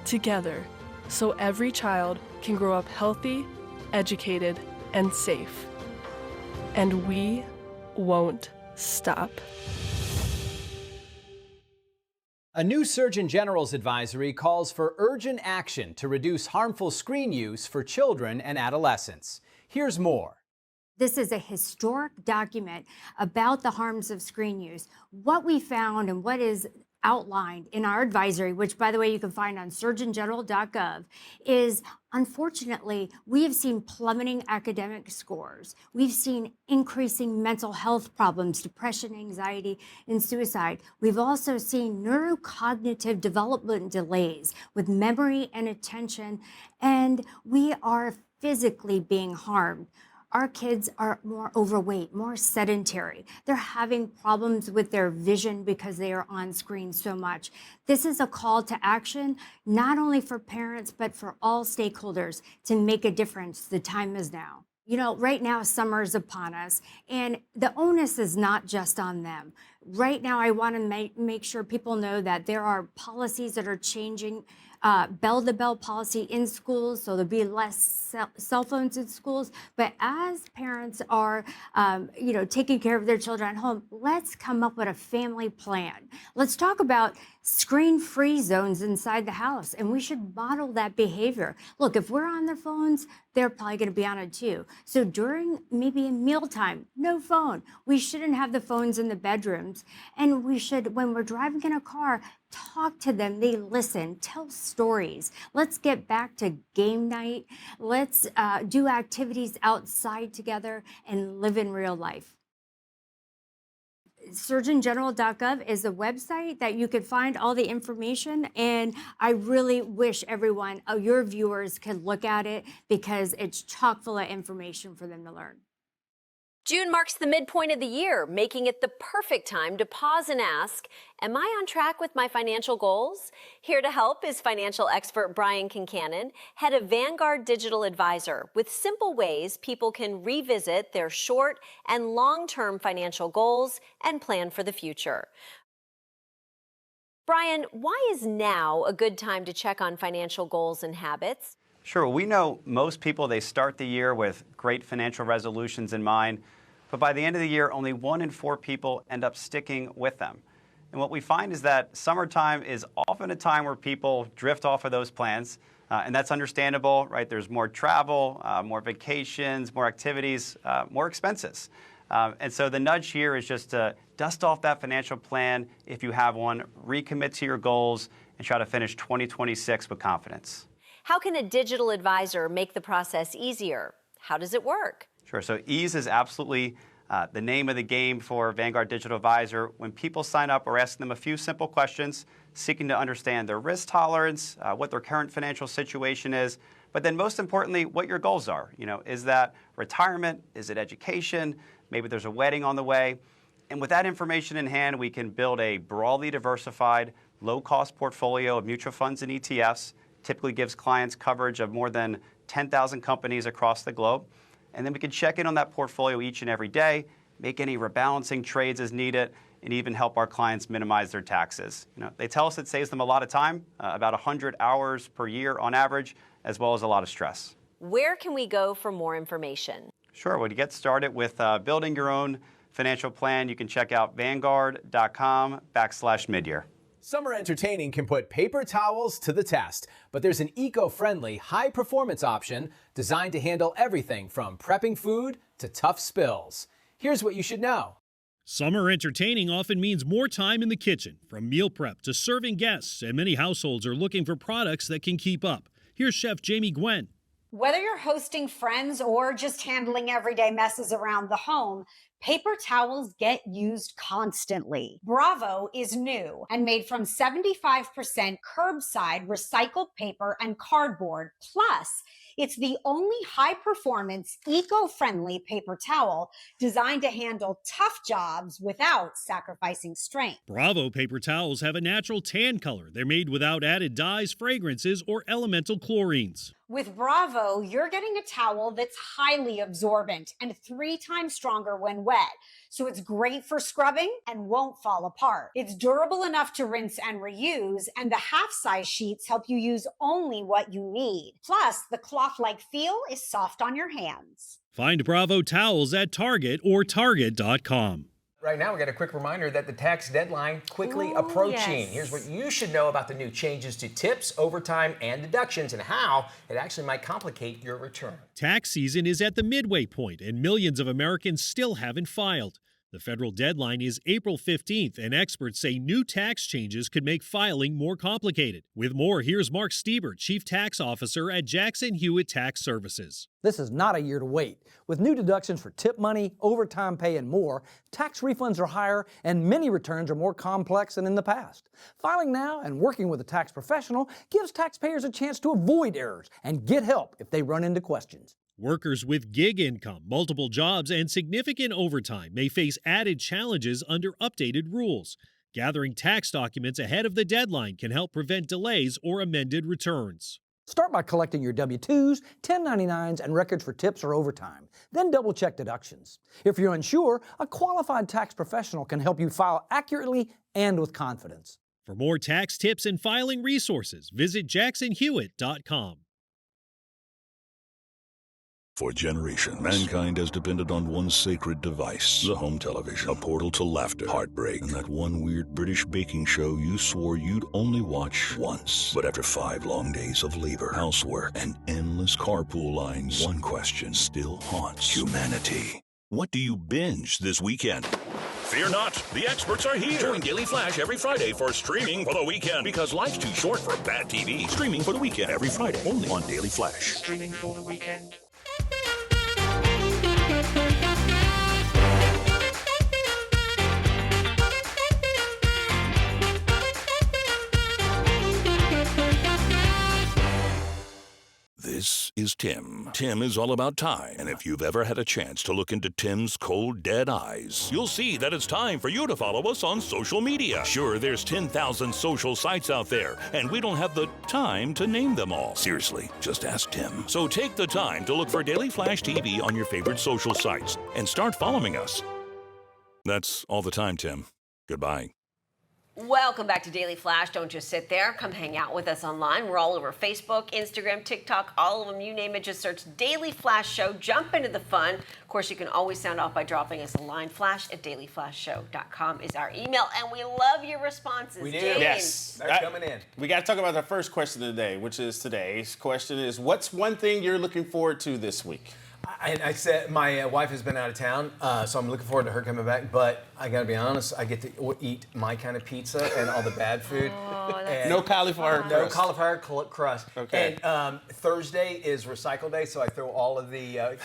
[SPEAKER 15] together, so every child can grow up healthy, educated, and safe. And we won't stop.
[SPEAKER 16] A new Surgeon General's advisory calls for urgent action to reduce harmful screen use for children and adolescents. Here's more.
[SPEAKER 17] This is a historic document about the harms of screen use. What we found and what is outlined in our advisory, which by the way you can find on surgeongeneral.gov, is unfortunately we have seen plummeting academic scores. We've seen increasing mental health problems, depression, anxiety, and suicide. We've also seen neurocognitive development delays with memory and attention, and we are physically being harmed. Our kids are more overweight, more sedentary. They're having problems with their vision because they are on screen so much. This is a call to action, not only for parents, but for all stakeholders to make a difference. The time is now. You know, right now, summer is upon us, and the onus is not just on them. Right now, I want to make sure people know that there are policies that are changing, bell-to-bell policy in schools, so there'll be less cell phones in schools. But as parents are, taking care of their children at home, let's come up with a family plan. Let's talk about screen-free zones inside the house, and we should model that behavior. Look, if we're on their phones, they're probably going to be on it too. So during maybe a mealtime, no phone. We shouldn't have the phones in the bedrooms, and we should, when we're driving in a car, talk to them. They listen, tell stories. Let's get back to game night. Let's do activities outside together and live in real life. surgeongeneral.gov is a website that you could find all the information, and I really wish everyone, your viewers, could look at it because it's chock full of information for them to learn.
[SPEAKER 18] June marks the midpoint of the year, making it the perfect time to pause and ask, am I on track with my financial goals? Here to help is financial expert Brian Kincannon, head of Vanguard Digital Advisor, with simple ways people can revisit their short and long-term financial goals and plan for the future. Brian, why is now a good time to check on financial goals and habits?
[SPEAKER 19] Sure. We know most people, they start the year with great financial resolutions in mind, but by the end of the year, only 1 in 4 people end up sticking with them. And what we find is that summertime is often a time where people drift off of those plans, and that's understandable, right? There's more travel, more vacations, more activities, more expenses. And so the nudge here is just to dust off that financial plan if you have one, recommit to your goals, and try to finish 2026 with confidence.
[SPEAKER 18] How can a digital advisor make the process easier? How does it work?
[SPEAKER 19] Sure. So ease is absolutely the name of the game for Vanguard Digital Advisor. When people sign up, we're asking them a few simple questions, seeking to understand their risk tolerance, what their current financial situation is, but then most importantly, what your goals are. You know, is that retirement? Is it education? Maybe there's a wedding on the way. And with that information in hand, we can build a broadly diversified, low-cost portfolio of mutual funds and ETFs. Typically gives clients coverage of more than 10,000 companies across the globe. And then we can check in on that portfolio each and every day, make any rebalancing trades as needed, and even help our clients minimize their taxes. You know, they tell us it saves them a lot of time, about 100 hours per year on average, as well as a lot of stress.
[SPEAKER 18] Where can we go for more information?
[SPEAKER 19] Sure. Well, to get started with building your own financial plan, you can check out vanguard.com/midyear.
[SPEAKER 16] Summer entertaining can put paper towels to the test, but there's an eco-friendly, high-performance option designed to handle everything from prepping food to tough spills. Here's what you should know.
[SPEAKER 20] Summer entertaining often means more time in the kitchen, from meal prep to serving guests, and many households are looking for products that can keep up. Here's Chef Jamie Gwen.
[SPEAKER 21] Whether you're hosting friends or just handling everyday messes around the home, paper towels get used constantly. Bravo is new and made from 75% curbside recycled paper and cardboard. Plus, it's the only high-performance, eco-friendly paper towel designed to handle tough jobs without sacrificing strength.
[SPEAKER 20] Bravo paper towels have a natural tan color. They're made without added dyes, fragrances, or elemental chlorines.
[SPEAKER 21] With Bravo, you're getting a towel that's highly absorbent and 3 times stronger when wet. So it's great for scrubbing and won't fall apart. It's durable enough to rinse and reuse, and the half-size sheets help you use only what you need. Plus, the cloth-like feel is soft on your hands.
[SPEAKER 20] Find Bravo towels at Target or Target.com.
[SPEAKER 14] Right now, we got a quick reminder that the tax deadline quickly approaching.
[SPEAKER 2] Yes.
[SPEAKER 14] Here's what you should know about the new changes to tips, overtime, and deductions, and how it actually might complicate your return.
[SPEAKER 20] Tax season is at the midway point, and millions of Americans still haven't filed. The federal deadline is April 15th, and experts say new tax changes could make filing more complicated. With more, here's Mark Stieber, Chief Tax Officer at Jackson Hewitt Tax Services.
[SPEAKER 8] This is not a year to wait. With new deductions for tip money, overtime pay, and more, tax refunds are higher and many returns are more complex than in the past. Filing now and working with a tax professional gives taxpayers a chance to avoid errors and get help if they run into questions.
[SPEAKER 20] Workers with gig income, multiple jobs, and significant overtime may face added challenges under updated rules. Gathering tax documents ahead of the deadline can help prevent delays or amended returns.
[SPEAKER 8] Start by collecting your W-2s, 1099s, and records for tips or overtime. Then double-check deductions. If you're unsure, a qualified tax professional can help you file accurately and with confidence.
[SPEAKER 20] For more tax tips and filing resources, visit jacksonhewitt.com.
[SPEAKER 22] For generations, mankind has depended on one sacred device, the home television, a portal to laughter, heartbreak, and that one weird British baking show you swore you'd only watch once. But after 5 long days of labor, housework, and endless carpool lines, one question still haunts humanity.
[SPEAKER 1] What do you binge this weekend? Fear not, the experts are here. Join Daily Flash every Friday for Streaming for the Weekend. Because life's too short for bad TV. Streaming for the Weekend every Friday, only on Daily Flash.
[SPEAKER 23] Streaming for the weekend.
[SPEAKER 1] This is Tim. Tim is all about time, and if you've ever had a chance to look into Tim's cold, dead eyes, you'll see that it's time for you to follow us on social media. Sure, there's 10,000 social sites out there, and we don't have the time to name them all. Seriously, just ask Tim. So take the time to look for Daily Flash TV on your favorite social sites, and start following us. That's all the time, Tim. Goodbye.
[SPEAKER 2] Welcome back to Daily Flash. Don't just sit there. Come hang out with us online. We're all over Facebook, Instagram, TikTok, all of them. You name it. Just search Daily Flash Show. Jump into the fun. Of course, you can always sound off by dropping us a line. flash@dailyflashshow.com is our email. And we love your responses.
[SPEAKER 14] We do.
[SPEAKER 2] James.
[SPEAKER 4] Yes.
[SPEAKER 14] They're coming in.
[SPEAKER 4] We got to talk about the first question of the day, which is today's question is, what's one thing you're looking forward to this week?
[SPEAKER 3] I said my wife has been out of town, so I'm looking forward to her coming back. But I got to be honest, I get to eat my kind of pizza and all the bad food.
[SPEAKER 2] Oh,
[SPEAKER 4] No cauliflower crust.
[SPEAKER 3] No cauliflower crust.
[SPEAKER 4] Okay.
[SPEAKER 3] And Thursday is recycle day, so I throw all of the Dr.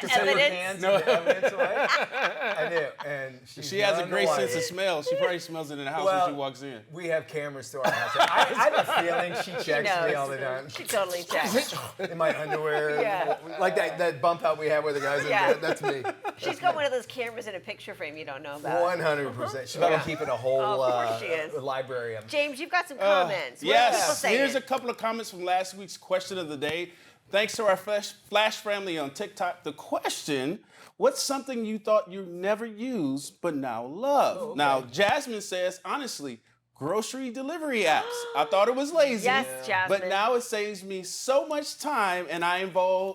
[SPEAKER 3] Pepper cans
[SPEAKER 4] No.
[SPEAKER 3] and the evidence away. I do. And
[SPEAKER 4] She has a great sense of smell. She probably smells it in the house when she walks in.
[SPEAKER 3] We have cameras to our house. I have a feeling she checks me all the time.
[SPEAKER 2] She totally checks.
[SPEAKER 3] In my underwear.
[SPEAKER 2] Yeah.
[SPEAKER 3] Like that bump out we have with the guys in bed. That's me.
[SPEAKER 2] She's got one of those cameras in a picture frame you don't know about.
[SPEAKER 3] 100%. She's about to keep it a whole
[SPEAKER 2] of course she is.
[SPEAKER 3] library of.
[SPEAKER 2] James, you've got some comments. What are people
[SPEAKER 4] Yes.
[SPEAKER 2] saying?
[SPEAKER 4] Here's a couple of comments from last week's question of the day. Thanks to our Flash family on TikTok. The question, what's something you thought you'd never use but now love?
[SPEAKER 3] Oh, okay.
[SPEAKER 4] Now, Jasmine says, honestly, grocery delivery apps. I thought it was lazy.
[SPEAKER 2] Yes, Jasmine.
[SPEAKER 4] But now it saves me so much time and I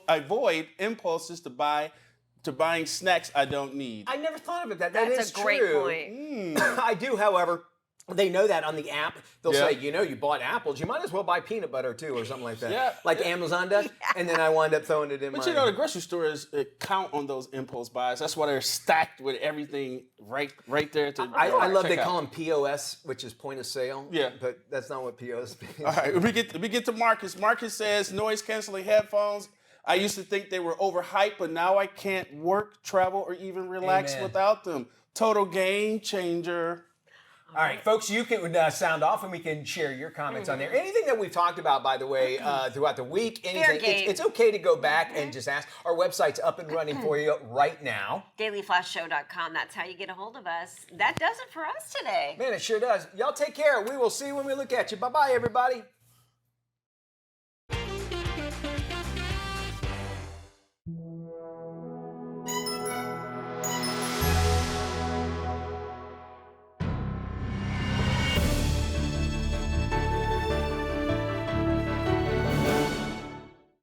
[SPEAKER 4] avoid impulses to buying snacks I don't need.
[SPEAKER 14] I never thought of it. That
[SPEAKER 2] That's
[SPEAKER 14] is
[SPEAKER 2] a great
[SPEAKER 14] true.
[SPEAKER 2] point.
[SPEAKER 14] I do, however. They know that on the app. They'll
[SPEAKER 4] Yeah.
[SPEAKER 14] say, you bought apples. You might as well buy peanut butter, too, or something like that.
[SPEAKER 4] Yeah.
[SPEAKER 14] Like Amazon does. And then I wind up throwing it in
[SPEAKER 4] But
[SPEAKER 14] my...
[SPEAKER 4] you know, the grocery stores count on those impulse buys. That's why they're stacked with everything right there.
[SPEAKER 14] I love they
[SPEAKER 4] check
[SPEAKER 14] call
[SPEAKER 4] out.
[SPEAKER 14] them POS, which is point of sale.
[SPEAKER 4] Yeah.
[SPEAKER 14] But that's not what POS means.
[SPEAKER 4] All right, we get to Marcus. Marcus says noise canceling headphones. I used to think they were overhyped, but now I can't work, travel, or even relax
[SPEAKER 14] Amen.
[SPEAKER 4] without them. Total game changer.
[SPEAKER 14] All right, folks, you can sound off and we can share your comments on there. Anything that we've talked about, by the way, throughout the week, anything,
[SPEAKER 2] game.
[SPEAKER 14] it's okay to go back and just ask. Our website's up and running for you right now.
[SPEAKER 2] DailyFlashShow.com. That's how you get a hold of us. That does it for us today.
[SPEAKER 14] Man, it sure does. Y'all take care. We will see you when we look at you. Bye-bye, everybody.